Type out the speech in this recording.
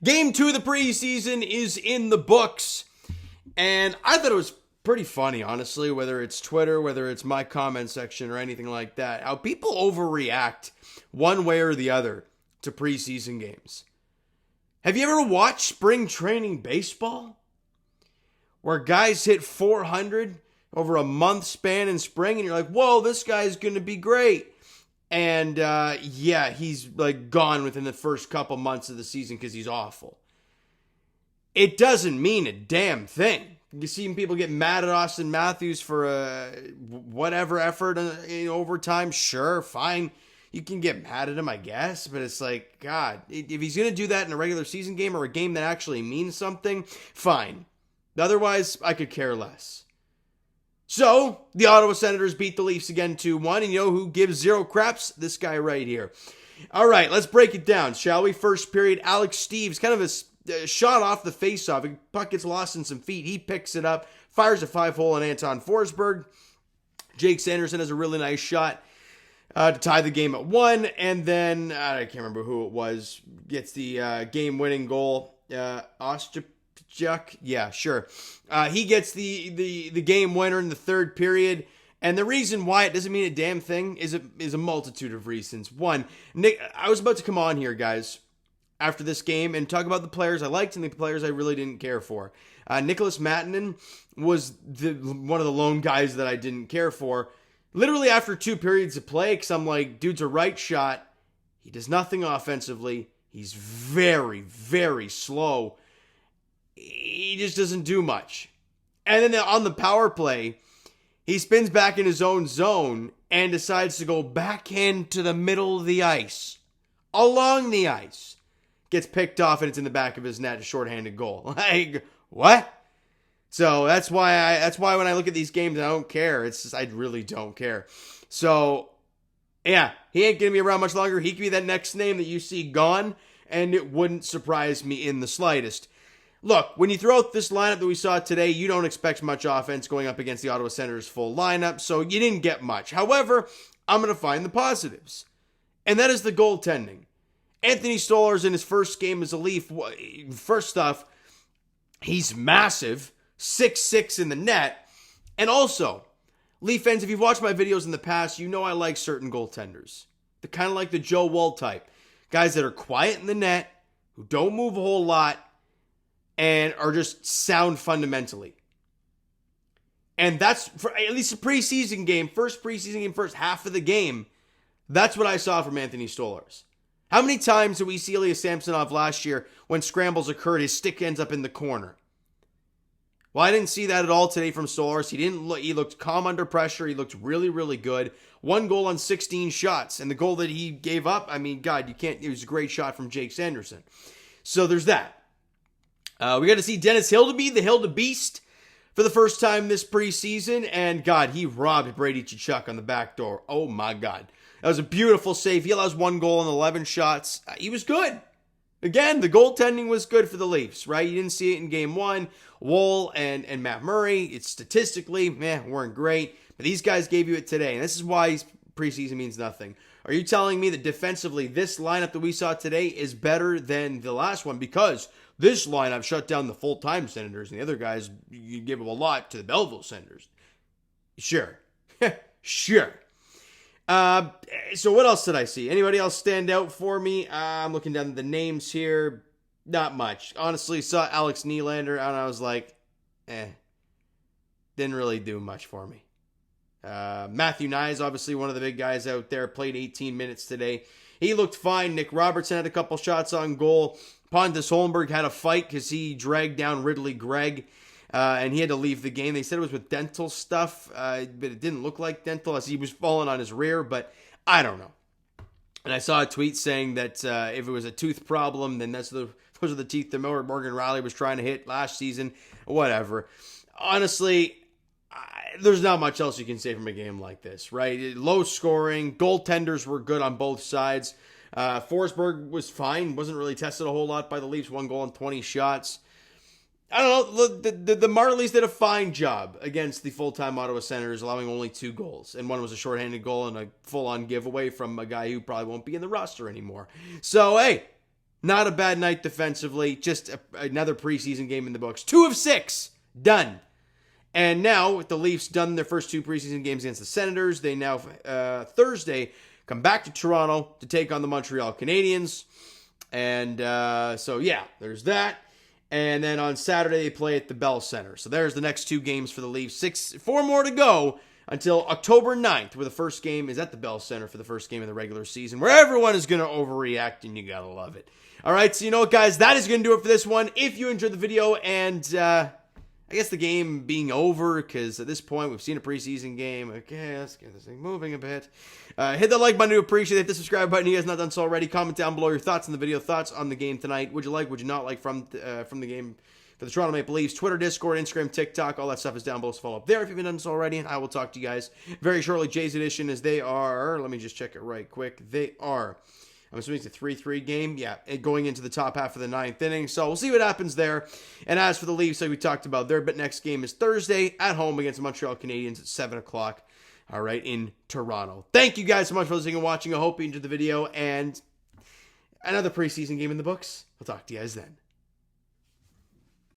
Game 2 of the preseason is in the books, and I thought it was pretty funny, honestly, whether it's Twitter, whether it's my comment section or anything like that, how people overreact one way or the other to preseason games. Have you ever watched spring training baseball? Where guys hit 400 over a month span in spring, and you're like, whoa, this guy's going to be great. And he's like gone within the first couple months of the season because he's awful. It doesn't mean a damn thing. You see people get mad at Austin Matthews for whatever effort in overtime. Sure, fine. You can get mad at him, I guess. But it's like, God, if he's going to do that in a regular season game or a game that actually means something, fine. Otherwise, I could care less. So, the Ottawa Senators beat the Leafs again 2-1, and you know who gives zero craps? This guy right here. All right, let's break it down, shall we? First period, Alex Steeves, kind of a shot off the faceoff. The puck gets lost in some feet. He picks it up, fires a 5-hole on Anton Forsberg. Jake Sanderson has a really nice shot to tie the game at 1, and then, I can't remember who it was, gets the game-winning goal. Yeah, sure. He gets the game winner in the third period. And the reason why it doesn't mean a damn thing is a multitude of reasons. One, Nick, I was about to come on here, guys, after this game and talk about the players I liked and the players I really didn't care for. Nicholas Mattinen was one of the lone guys that I didn't care for. Literally after 2 periods of play, because I'm like, dude's a right shot. He does nothing offensively. He's very, very slow. He just doesn't do much. And then on the power play, he spins back in his own zone and decides to go backhand to the middle of the ice. Along the ice. Gets picked off and it's in the back of his net, a shorthanded goal. Like, what? So that's why when I look at these games, I don't care. It's just, I really don't care. So, yeah, he ain't going to be around much longer. He could be that next name that you see gone, and it wouldn't surprise me in the slightest. Look, when you throw out this lineup that we saw today, you don't expect much offense going up against the Ottawa Senators' full lineup, so you didn't get much. However, I'm going to find the positives, and that is the goaltending. Anthony Stolarz in his first game as a Leaf, first off, he's massive, 6'6" in the net, and also, Leaf fans, if you've watched my videos in the past, you know I like certain goaltenders. They're kind of like the Joe Woll type. Guys that are quiet in the net, who don't move a whole lot, and are just sound fundamentally. And that's, for at least a preseason game, first half of the game, that's what I saw from Anthony Stolarz. How many times did we see Ilya Samsonov last year when scrambles occurred, his stick ends up in the corner? Well, I didn't see that at all today from Stolarz. He looked calm under pressure. He looked really, really good. 1 goal on 16 shots. And the goal that he gave up, I mean, God, it was a great shot from Jake Sanderson. So there's that. We got to see Dennis Hildeby, the Hilda Beast, for the first time this preseason. And, God, he robbed Brady Tkachuk on the back door. Oh, my God. That was a beautiful save. He allows 1 goal and 11 shots. He was good. Again, the goaltending was good for the Leafs, right? You didn't see it in Game 1. Woll and Matt Murray, it's statistically, weren't great. But these guys gave you it today. And this is why preseason means nothing. Are you telling me that defensively, this lineup that we saw today is better than the last one? Because this lineup shut down the full-time Senators, and the other guys, you give them a lot to the Belleville Senators. Sure. Sure. So what else did I see? Anybody else stand out for me? I'm looking down the names here. Not much. Honestly, saw Alex Nylander, and I was like, didn't really do much for me. Matthew Nye, obviously one of the big guys out there, played 18 minutes today. He looked fine. Nick Robertson had a couple shots on goal. Pontus Holmberg had a fight because he dragged down Ridley Gregg, and he had to leave the game. They said it was with dental stuff, but it didn't look like dental as he was falling on his rear, but I don't know. And I saw a tweet saying that if it was a tooth problem, then those are the teeth that Morgan Riley was trying to hit last season. Whatever. Honestly, there's not much else you can say from a game like this, right? Low scoring. Goaltenders were good on both sides. Forsberg was fine. Wasn't really tested a whole lot by the Leafs. 1 goal on 20 shots. I don't know. The Marlies did a fine job against the full-time Ottawa Senators, allowing only 2 goals. And one was a shorthanded goal and a full-on giveaway from a guy who probably won't be in the roster anymore. So, hey, Not a bad night defensively. Just another preseason game in the books. 2 of 6. Done. And now, with the Leafs done their first 2 preseason games against the Senators, they now, Thursday, come back to Toronto to take on the Montreal Canadiens. And so, yeah, there's that. And then on Saturday, they play at the Bell Center. So there's the next 2 games for the Leafs. 4 more to go until October 9th, where the first game is at the Bell Center for the first game of the regular season, where everyone is going to overreact, and you got to love it. All right, so you know what, guys? That is going to do it for this one. If you enjoyed the video, and I guess the game being over, because at this point, we've seen a preseason game. Okay, let's get this thing moving a bit. Hit the like button to appreciate it. Hit the subscribe button if you guys not done so already. Comment down below your thoughts on the video, thoughts on the game tonight. Would you like, would you not like from the game for the Toronto Maple Leafs? Twitter, Discord, Instagram, TikTok, all that stuff is down below. So follow up there if you've been done so already. And I will talk to you guys very shortly. Jays Edition, as they are, let me just check it right quick. They are, I'm assuming it's a 3-3 game. Yeah, going into the top half of the 9th inning. So we'll see what happens there. And as for the Leafs, like we talked about, their next game is Thursday at home against the Montreal Canadiens at 7 o'clock. All right, in Toronto. Thank you guys so much for listening and watching. I hope you enjoyed the video. And another preseason game in the books. We'll talk to you guys then.